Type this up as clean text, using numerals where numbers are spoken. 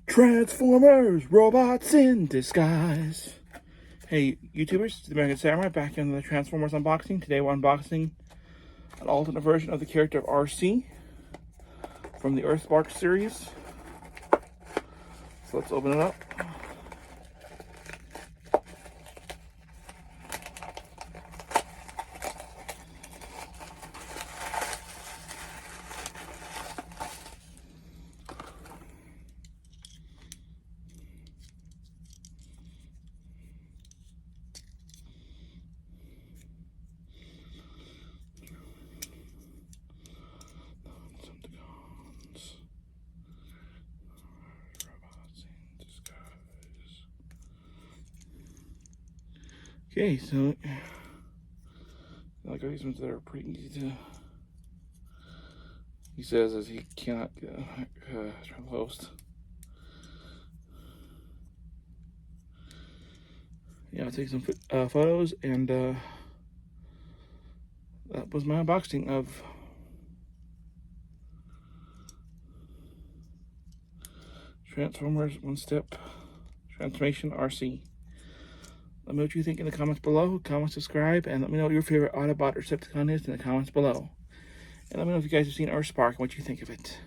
Transformers, robots in disguise. Hey YouTubers, it's the American Samurai back in the Transformers unboxing. Today we're unboxing an alternate version of the character of Arcee from the Earthspark series. So let's open it up. Okay, so like these ones that are pretty easy to. He says as he cannot try to host. Yeah, I'll take some photos, and that was my unboxing of Transformers One Step Transformation Arcee. Let me know what you think in the comments below. Comment, subscribe, and let me know what your favorite Autobot or Decepticon is in the comments below. And let me know if you guys have seen Earthspark and what you think of it.